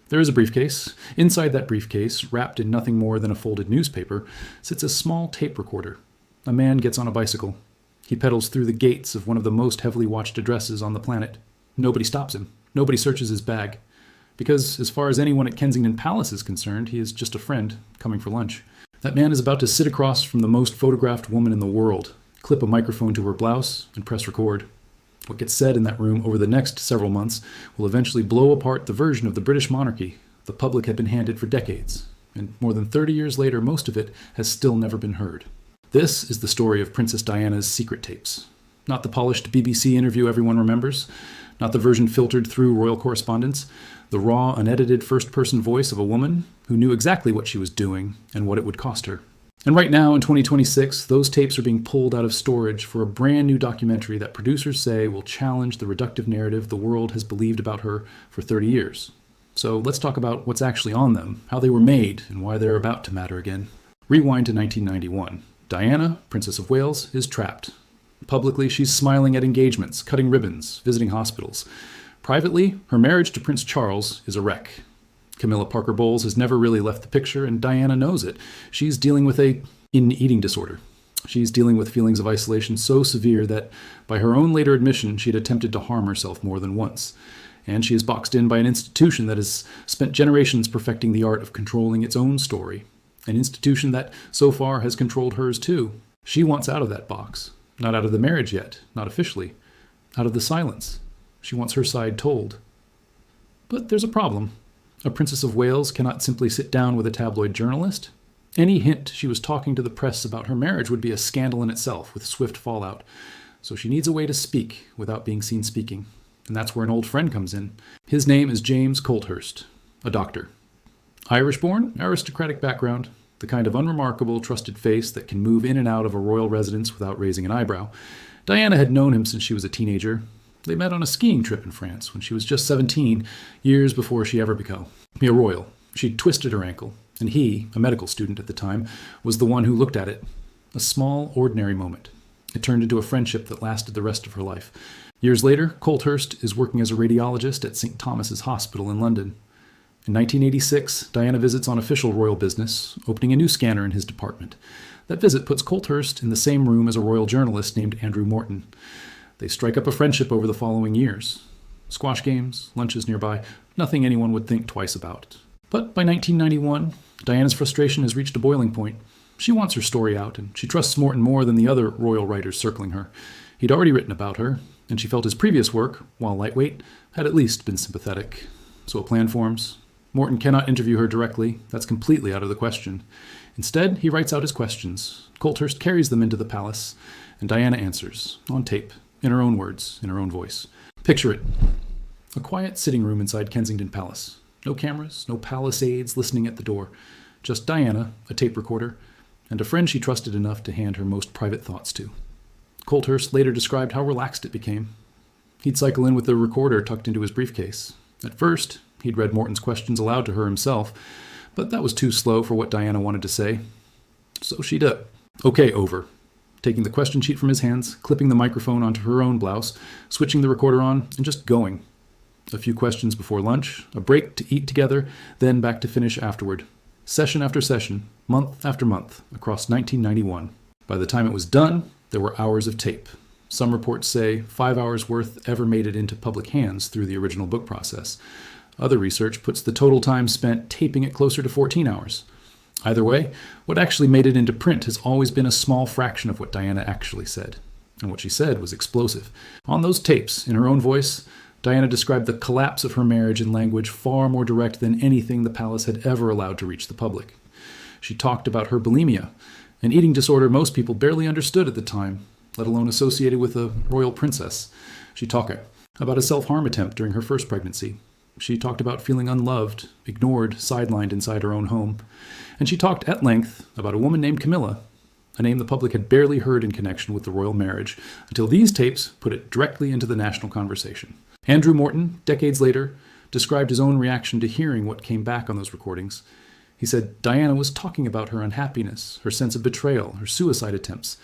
There is a briefcase. Inside that briefcase, wrapped in nothing more than a folded newspaper, sits a small tape recorder. A man gets on a bicycle. He pedals through the gates of one of the most heavily watched addresses on the planet. Nobody stops him. Nobody searches his bag. Because, as far as anyone at Kensington Palace is concerned, he is just a friend coming for lunch. That man is about to sit across from the most photographed woman in the world, clip a microphone to her blouse, and press record. What gets said in that room over the next several months will eventually blow apart the version of the British monarchy the public had been handed for decades, and more than 30 years later, most of it has still never been heard. This is the story of Princess Diana's secret tapes. Not the polished BBC interview everyone remembers, not the version filtered through royal correspondence, the raw, unedited first-person voice of a woman who knew exactly what she was doing and what it would cost her. And right now, in 2026, those tapes are being pulled out of storage for a brand new documentary that producers say will challenge the reductive narrative the world has believed about her for 30 years. So let's talk about what's actually on them, how they were made, and why they're about to matter again. Rewind to 1991. Diana, Princess of Wales, is trapped. Publicly, she's smiling at engagements, cutting ribbons, visiting hospitals. Privately, her marriage to Prince Charles is a wreck. Camilla Parker Bowles has never really left the picture, and Diana knows it. She's dealing with an eating disorder. She's dealing with feelings of isolation so severe that, by her own later admission, she'd attempted to harm herself more than once. And she is boxed in by an institution that has spent generations perfecting the art of controlling its own story. An institution that, so far, has controlled hers too. She wants out of that box. Not out of the marriage yet, not officially. Out of the silence. She wants her side told. But there's a problem. A Princess of Wales cannot simply sit down with a tabloid journalist. Any hint she was talking to the press about her marriage would be a scandal in itself, with swift fallout. So she needs a way to speak without being seen speaking. And that's where an old friend comes in. His name is James Colthurst, a doctor. Irish-born, aristocratic background, the kind of unremarkable, trusted face that can move in and out of a royal residence without raising an eyebrow. Diana had known him since she was a teenager. They met on a skiing trip in France when she was just 17, years before she ever became a royal. She'd twisted her ankle, and he, a medical student at the time, was the one who looked at it. A small, ordinary moment. It turned into a friendship that lasted the rest of her life. Years later, Colthurst is working as a radiologist at St. Thomas's Hospital in London. In 1986, Diana visits on official royal business, opening a new scanner in his department. That visit puts Colthurst in the same room as a royal journalist named Andrew Morton. They strike up a friendship over the following years. Squash games, lunches nearby, nothing anyone would think twice about. But by 1991, Diana's frustration has reached a boiling point. She wants her story out, and she trusts Morton more than the other royal writers circling her. He'd already written about her, and she felt his previous work, while lightweight, had at least been sympathetic. So a plan forms. Morton cannot interview her directly. That's completely out of the question. Instead, he writes out his questions. Colthurst carries them into the palace, and Diana answers, on tape, in her own words, in her own voice. Picture it. A quiet sitting room inside Kensington Palace. No cameras, no palace aides listening at the door. Just Diana, a tape recorder, and a friend she trusted enough to hand her most private thoughts to. Colthurst later described how relaxed it became. He'd cycle in with the recorder tucked into his briefcase. At first, he'd read Morton's questions aloud to her himself, but that was too slow for what Diana wanted to say. So she did. Okay, over. Taking the question sheet from his hands, clipping the microphone onto her own blouse, switching the recorder on, and just going. A few questions before lunch, a break to eat together, then back to finish afterward. Session after session, month after month, across 1991. By the time it was done, there were hours of tape. Some reports say 5 hours worth ever made it into public hands through the original book process. Other research puts the total time spent taping it closer to 14 hours. Either way, what actually made it into print has always been a small fraction of what Diana actually said. And what she said was explosive. On those tapes, in her own voice, Diana described the collapse of her marriage in language far more direct than anything the palace had ever allowed to reach the public. She talked about her bulimia, an eating disorder most people barely understood at the time, let alone associated with a royal princess. She talked about a self-harm attempt during her first pregnancy. She talked about feeling unloved, ignored, sidelined inside her own home. And she talked at length about a woman named Camilla, a name the public had barely heard in connection with the royal marriage, until these tapes put it directly into the national conversation. Andrew Morton, decades later, described his own reaction to hearing what came back on those recordings. He said Diana was talking about her unhappiness, her sense of betrayal, her suicide attempts,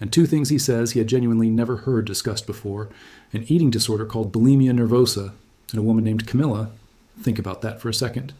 and two things he says he had genuinely never heard discussed before, an eating disorder called bulimia nervosa, and a woman named Camilla, Think about that for a second.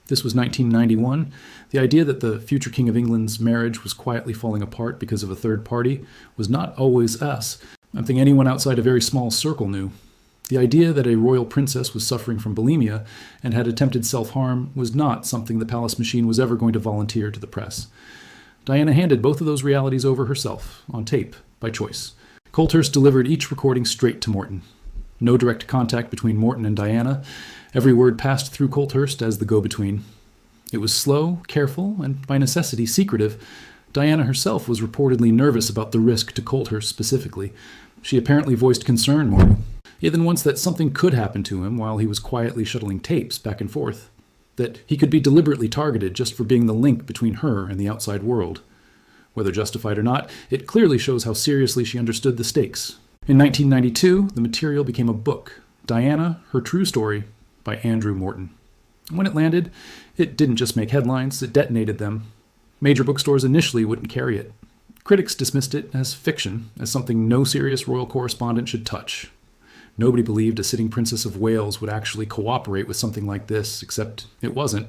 This was 1991. The idea that the future King of England's marriage was quietly falling apart because of a third party was not always something anyone outside a very small circle knew. The idea that a royal princess was suffering from bulimia and had attempted self-harm was not something the palace machine was ever going to volunteer to the press. Diana handed both of those realities over herself, on tape, by choice. Colthurst delivered each recording straight to Morton. No direct contact between Morton and Diana. Every word passed through Colthurst as the go-between. It was slow, careful, and by necessity secretive. Diana herself was reportedly nervous about the risk to Colthurst specifically. She apparently voiced concern more than once that something could happen to him while he was quietly shuttling tapes back and forth, that he could be deliberately targeted just for being the link between her and the outside world. Whether justified or not, it clearly shows how seriously she understood the stakes. In 1992, the material became a book, Diana, Her True Story, by Andrew Morton. When it landed, it didn't just make headlines, it detonated them. Major bookstores initially wouldn't carry it. Critics dismissed it as fiction, as something no serious royal correspondent should touch. Nobody believed a sitting Princess of Wales would actually cooperate with something like this, except it wasn't.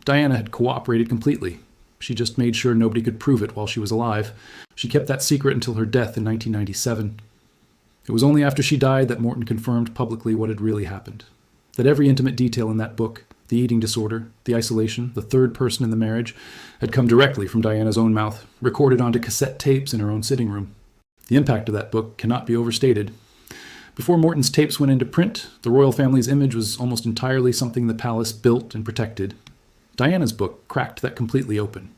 Diana had cooperated completely. She just made sure nobody could prove it while she was alive. She kept that secret until her death in 1997. It was only after she died that Morton confirmed publicly what had really happened. That every intimate detail in that book, the eating disorder, the isolation, the third person in the marriage, had come directly from Diana's own mouth, recorded onto cassette tapes in her own sitting room. The impact of that book cannot be overstated. Before Morton's tapes went into print, the royal family's image was almost entirely something the palace built and protected. Diana's book cracked that completely open.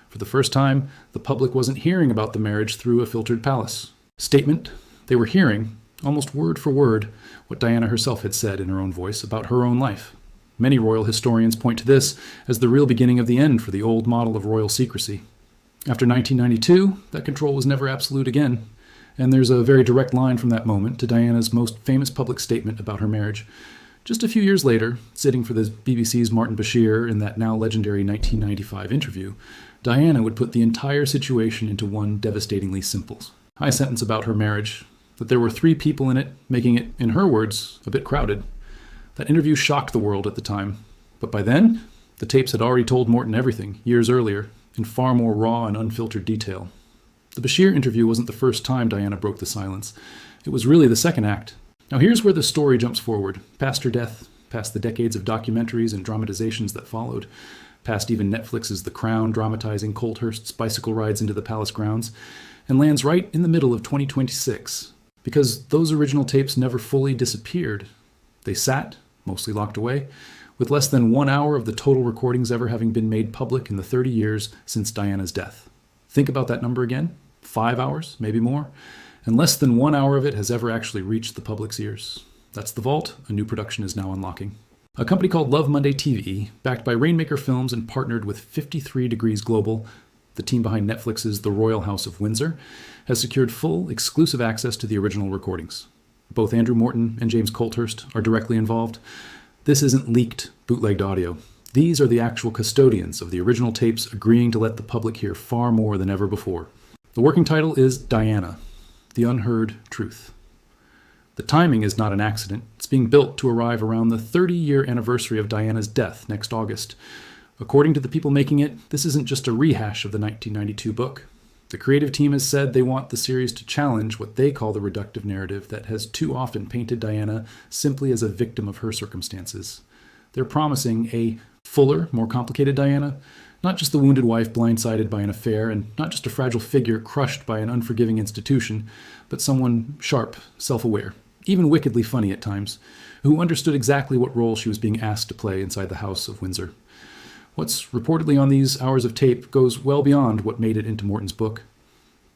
For the first time, the public wasn't hearing about the marriage through a filtered palace statement. They were hearing, almost word for word, what Diana herself had said in her own voice about her own life. Many royal historians point to this as the real beginning of the end for the old model of royal secrecy. After 1992, that control was never absolute again. And there's a very direct line from that moment to Diana's most famous public statement about her marriage. Just a few years later, sitting for the BBC's Martin Bashir in that now legendary 1995 interview, Diana would put the entire situation into one devastatingly simple high sentence about her marriage, that there were 3 people in it, making it, in her words, a bit crowded. That interview shocked the world at the time. But by then, the tapes had already told Morton everything, years earlier, in far more raw and unfiltered detail. The Bashir interview wasn't the first time Diana broke the silence. It was really the second act. Now here's where the story jumps forward, past her death, past the decades of documentaries and dramatizations that followed, past even Netflix's The Crown dramatizing Colthurst's bicycle rides into the palace grounds, and lands right in the middle of 2026. Because those original tapes never fully disappeared. They sat, mostly locked away, with less than 1 hour of the total recordings ever having been made public in the 30 years since Diana's death. Think about that number again. 5 hours, maybe more, and less than 1 hour of it has ever actually reached the public's ears. That's The Vault, a new production is now unlocking. A company called Love Monday TV, backed by Rainmaker Films and partnered with 53 Degrees Global, the team behind Netflix's The Royal House of Windsor, has secured full, exclusive access to the original recordings. Both Andrew Morton and James Colthurst are directly involved. This isn't leaked, bootlegged audio. These are the actual custodians of the original tapes agreeing to let the public hear far more than ever before. The working title is Diana, The Unheard Truth. The timing is not an accident. It's being built to arrive around the 30-year anniversary of Diana's death next August. According to the people making it, this isn't just a rehash of the 1992 book. The creative team has said they want the series to challenge what they call the reductive narrative that has too often painted Diana simply as a victim of her circumstances. They're promising a fuller, more complicated Diana, not just the wounded wife blindsided by an affair, and not just a fragile figure crushed by an unforgiving institution, but someone sharp, self-aware, even wickedly funny at times, who understood exactly what role she was being asked to play inside the House of Windsor. What's reportedly on these hours of tape goes well beyond what made it into Morton's book.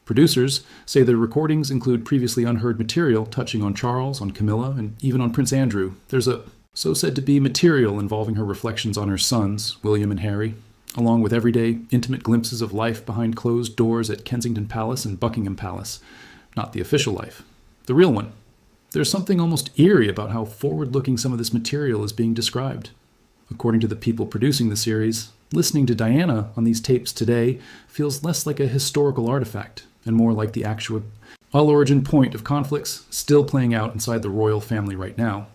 Producers say the recordings include previously unheard material touching on Charles, on Camilla, and even on Prince Andrew. There's a so-said-to-be material involving her reflections on her sons, William and Harry, along with everyday, intimate glimpses of life behind closed doors at Kensington Palace and Buckingham Palace. Not the official life. The real one. There's something almost eerie about how forward-looking some of this material is being described. According to the people producing the series, listening to Diana on these tapes today feels less like a historical artifact and more like the actual all-origin point of conflicts still playing out inside the royal family right now.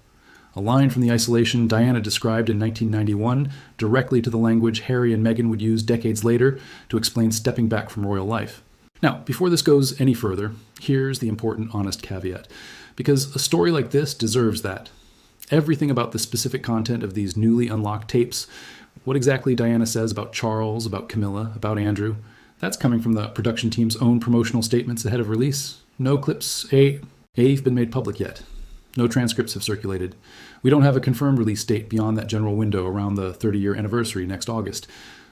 A line from the isolation Diana described in 1991 directly to the language Harry and Meghan would use decades later to explain stepping back from royal life. Now, before this goes any further, here's the important honest caveat, because a story like this deserves that. Everything about the specific content of these newly unlocked tapes, what exactly Diana says about Charles, about Camilla, about Andrew, that's coming from the production team's own promotional statements ahead of release. No clips have been made public yet. No transcripts have circulated. We don't have a confirmed release date beyond that general window around the 30-year anniversary next August.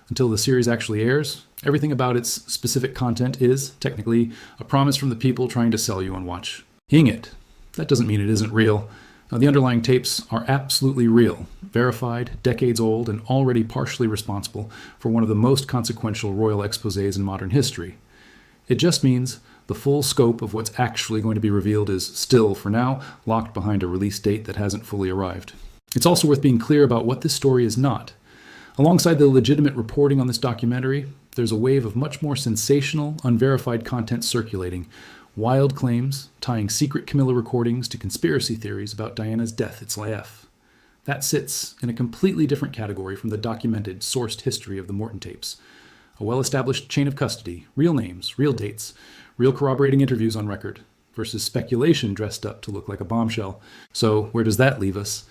Until the series actually airs, everything about its specific content is, technically, a promise from the people trying to sell you on watch. It. That doesn't mean it isn't real. Now, the underlying tapes are absolutely real, verified, decades old, and already partially responsible for one of the most consequential royal exposés in modern history. It just means the full scope of what's actually going to be revealed is still, for now, locked behind a release date that hasn't fully arrived. It's also worth being clear about what this story is not. Alongside the legitimate reporting on this documentary, there's a wave of much more sensational, unverified content circulating. Wild claims, tying secret Camilla recordings to conspiracy theories about Diana's death at Slayef. That sits in a completely different category from the documented, sourced history of the Morton tapes. A well-established chain of custody, real names, real dates, real corroborating interviews on record, versus speculation dressed up to look like a bombshell. So where does that leave us?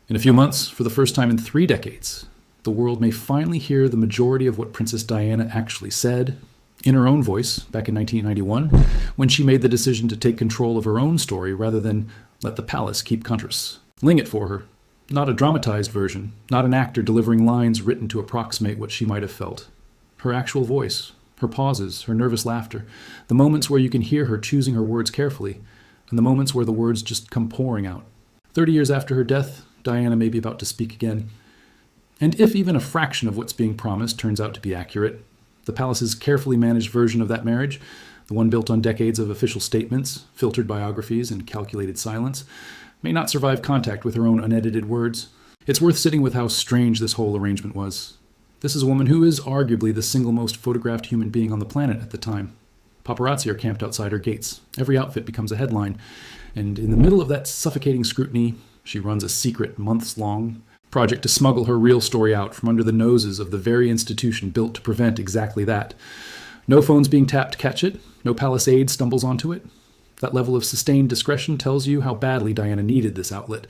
In a few months, for the first time in 3 decades, the world may finally hear the majority of what Princess Diana actually said, in her own voice, back in 1991, when she made the decision to take control of her own story rather than let the palace keep Contras. Ling it for her. Not a dramatized version, not an actor delivering lines written to approximate what she might have felt. Her actual voice, her pauses, her nervous laughter, the moments where you can hear her choosing her words carefully, and the moments where the words just come pouring out. 30 years after her death, Diana may be about to speak again. And if even a fraction of what's being promised turns out to be accurate, the palace's carefully managed version of that marriage, the one built on decades of official statements, filtered biographies, and calculated silence, may not survive contact with her own unedited words. It's worth sitting with how strange this whole arrangement was. This is a woman who is arguably the single most photographed human being on the planet at the time. Paparazzi are camped outside her gates. Every outfit becomes a headline. And in the middle of that suffocating scrutiny, she runs a secret, months-long project to smuggle her real story out from under the noses of the very institution built to prevent exactly that. No phones being tapped to catch it. No palace aide stumbles onto it. That level of sustained discretion tells you how badly Diana needed this outlet.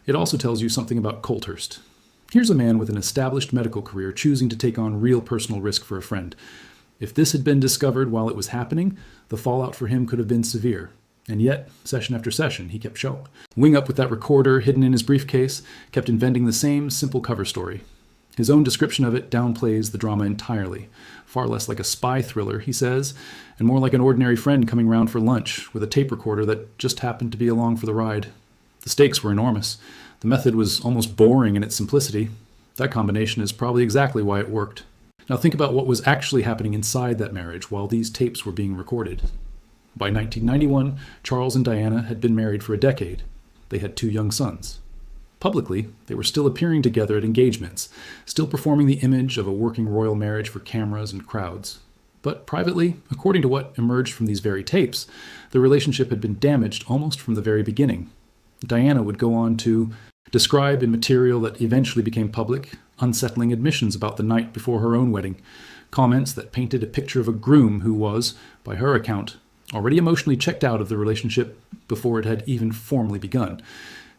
It also tells you something about Colthurst. Here's a man with an established medical career choosing to take on real personal risk for a friend. If this had been discovered while it was happening, the fallout for him could have been severe. And yet, session after session, he kept showing. Wing up with that recorder hidden in his briefcase, kept inventing the same simple cover story. His own description of it downplays the drama entirely. Far less like a spy thriller, he says, and more like an ordinary friend coming round for lunch with a tape recorder that just happened to be along for the ride. The stakes were enormous. The method was almost boring in its simplicity. That combination is probably exactly why it worked. Now think about what was actually happening inside that marriage while these tapes were being recorded. By 1991, Charles and Diana had been married for a decade. They had 2 young sons. Publicly, they were still appearing together at engagements, still performing the image of a working royal marriage for cameras and crowds. But privately, according to what emerged from these very tapes, the relationship had been damaged almost from the very beginning. Diana would go on to describe in material that eventually became public unsettling admissions about the night before her own wedding, comments that painted a picture of a groom who was, by her account, already emotionally checked out of the relationship before it had even formally begun.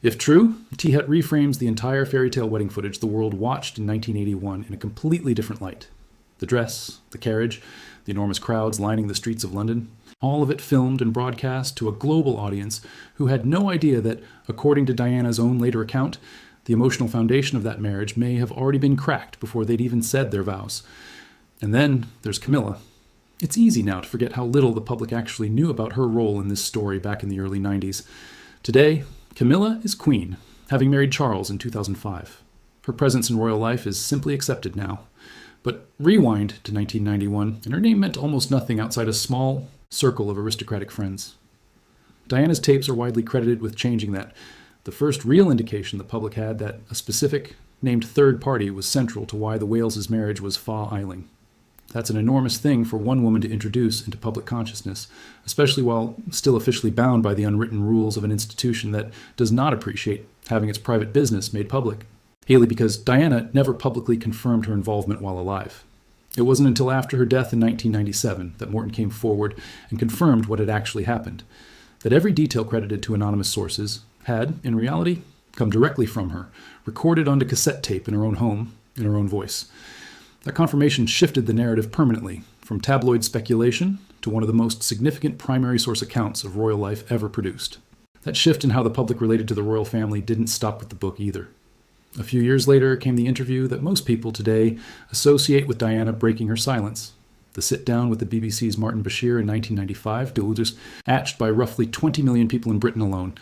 If true, T. Hut reframes the entire fairy tale wedding footage the world watched in 1981 in a completely different light. The dress, the carriage, the enormous crowds lining the streets of London, all of it filmed and broadcast to a global audience who had no idea that, according to Diana's own later account, the emotional foundation of that marriage may have already been cracked before they'd even said their vows. And then there's Camilla. It's easy now to forget how little the public actually knew about her role in this story back in the early 90s. Today, Camilla is queen, having married Charles in 2005. Her presence in royal life is simply accepted now. But rewind to 1991, and her name meant almost nothing outside a small circle of aristocratic friends. Diana's tapes are widely credited with changing that. The first real indication the public had that a specific, named third party was central to why the Wales's marriage was fa-isling. That's an enormous thing for one woman to introduce into public consciousness, especially while still officially bound by the unwritten rules of an institution that does not appreciate having its private business made public. Haley because Diana never publicly confirmed her involvement while alive. It wasn't until after her death in 1997 that Morton came forward and confirmed what had actually happened, that every detail credited to anonymous sources had, in reality, come directly from her, recorded onto cassette tape in her own home, in her own voice. That confirmation shifted the narrative permanently, from tabloid speculation to one of the most significant primary source accounts of royal life ever produced. That shift in how the public related to the royal family didn't stop with the book either. A few years later came the interview that most people today associate with Diana breaking her silence. The sit-down with the BBC's Martin Bashir in 1995, atched by roughly 20 million people in Britain alone.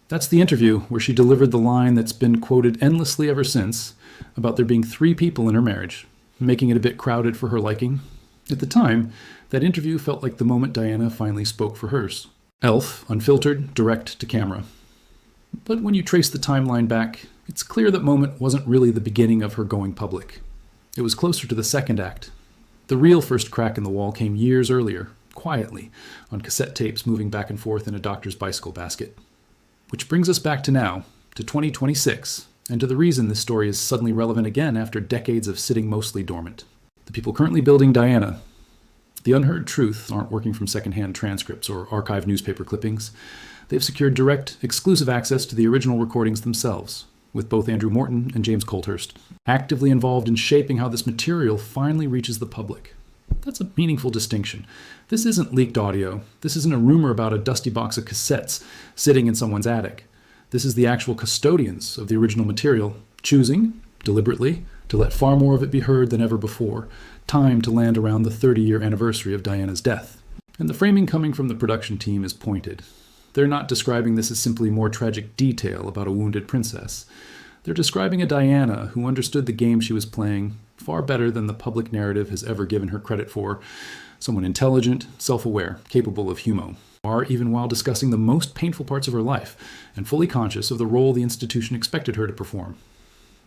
That's the interview where she delivered the line that's been quoted endlessly ever since about there being 3 people in her marriage, making it a bit crowded for her liking. At the time, that interview felt like the moment Diana finally spoke for hers. Elf, unfiltered, direct to camera. But when you trace the timeline back, it's clear that moment wasn't really the beginning of her going public. It was closer to the second act. The real first crack in the wall came years earlier, quietly, on cassette tapes moving back and forth in a doctor's bicycle basket. Which brings us back to now, to 2026, and to the reason this story is suddenly relevant again after decades of sitting mostly dormant. The people currently building Diana. The unheard truths aren't working from secondhand transcripts or archived newspaper clippings. They've secured direct, exclusive access to the original recordings themselves, with both Andrew Morton and James Colthurst, actively involved in shaping how this material finally reaches the public. That's a meaningful distinction. This isn't leaked audio. This isn't a rumor about a dusty box of cassettes sitting in someone's attic. This is the actual custodians of the original material, choosing, deliberately, to let far more of it be heard than ever before, timed to land around the 30-year anniversary of Diana's death. And the framing coming from the production team is pointed. They're not describing this as simply more tragic detail about a wounded princess. They're describing a Diana who understood the game she was playing far better than the public narrative has ever given her credit for. Someone intelligent, self-aware, capable of humour, or even while discussing the most painful parts of her life, and fully conscious of the role the institution expected her to perform.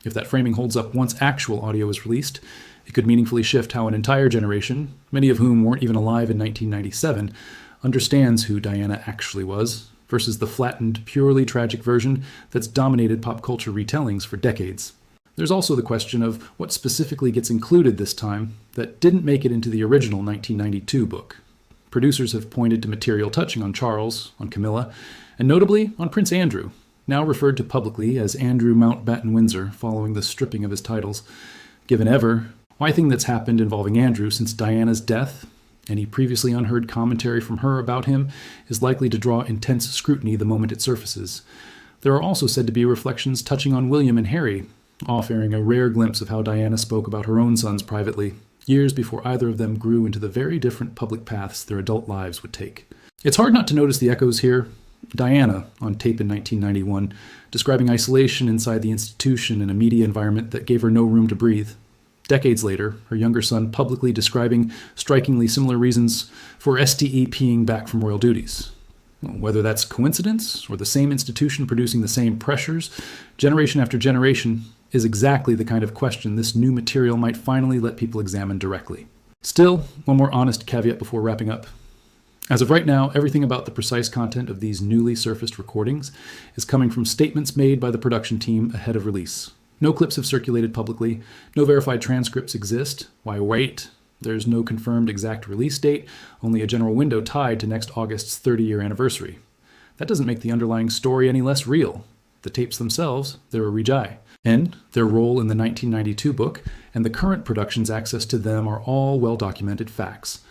If that framing holds up once actual audio is released, it could meaningfully shift how an entire generation, many of whom weren't even alive in 1997, understands who Diana actually was, versus the flattened, purely tragic version that's dominated pop culture retellings for decades. There's also the question of what specifically gets included this time that didn't make it into the original 1992 book. Producers have pointed to material touching on Charles, on Camilla, and notably on Prince Andrew, now referred to publicly as Andrew Mountbatten Windsor following the stripping of his titles. Given ever, anything that's happened involving Andrew since Diana's death, any previously unheard commentary from her about him is likely to draw intense scrutiny the moment it surfaces. There are also said to be reflections touching on William and Harry, offering a rare glimpse of how Diana spoke about her own sons privately, years before either of them grew into the very different public paths their adult lives would take. It's hard not to notice the echoes here. Diana, on tape in 1991, describing isolation inside the institution in a media environment that gave her no room to breathe. Decades later, her younger son publicly describing strikingly similar reasons for STEPing back from royal duties. Whether that's coincidence or the same institution producing the same pressures, generation after generation, is exactly the kind of question this new material might finally let people examine directly. Still, one more honest caveat before wrapping up. As of right now, everything about the precise content of these newly surfaced recordings is coming from statements made by the production team ahead of release. No clips have circulated publicly, no verified transcripts exist. Why wait? There's no confirmed exact release date, only a general window tied to next August's 30-year anniversary. That doesn't make the underlying story any less real. The tapes themselves, they're a rejai. And their role in the 1992 book and the current production's access to them are all well-documented facts.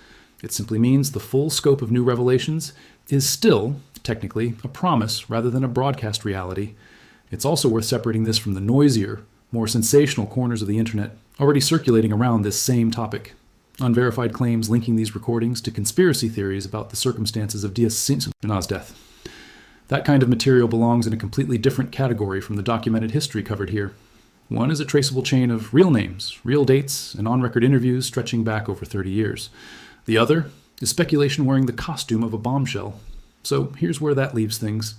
It simply means the full scope of new revelations is still, technically, a promise rather than a broadcast reality. It's also worth separating this from the noisier, more sensational corners of the internet already circulating around this same topic. Unverified claims linking these recordings to conspiracy theories about the circumstances of Diana's death. That kind of material belongs in a completely different category from the documented history covered here. One is a traceable chain of real names, real dates, and on-record interviews stretching back over 30 years. The other is speculation wearing the costume of a bombshell. So here's where that leaves things.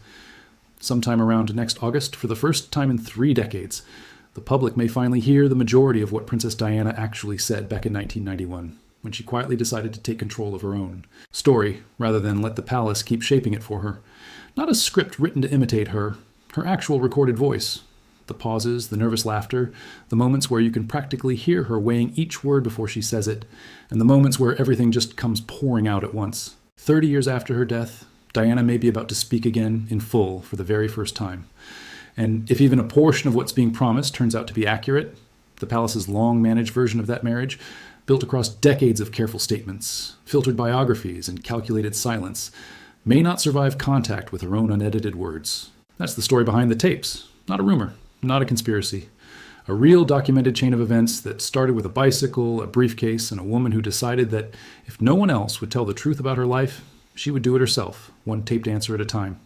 Sometime around next August, for the first time in 3 decades, the public may finally hear the majority of what Princess Diana actually said back in 1991, when she quietly decided to take control of her own story, rather than let the palace keep shaping it for her. Not a script written to imitate her Her actual recorded voice. The pauses, the nervous laughter, the moments where you can practically hear her weighing each word before she says it, and the moments where everything just comes pouring out at once. 30 years after her death, Diana may be about to speak again in full for the very first time. And if even a portion of what's being promised turns out to be accurate, the palace's long-managed version of that marriage, built across decades of careful statements, filtered biographies, and calculated silence, may not survive contact with her own unedited words. That's the story behind the tapes, not a rumor. Not a conspiracy. A real documented chain of events that started with a bicycle, a briefcase, and a woman who decided that if no one else would tell the truth about her life, she would do it herself, one taped answer at a time.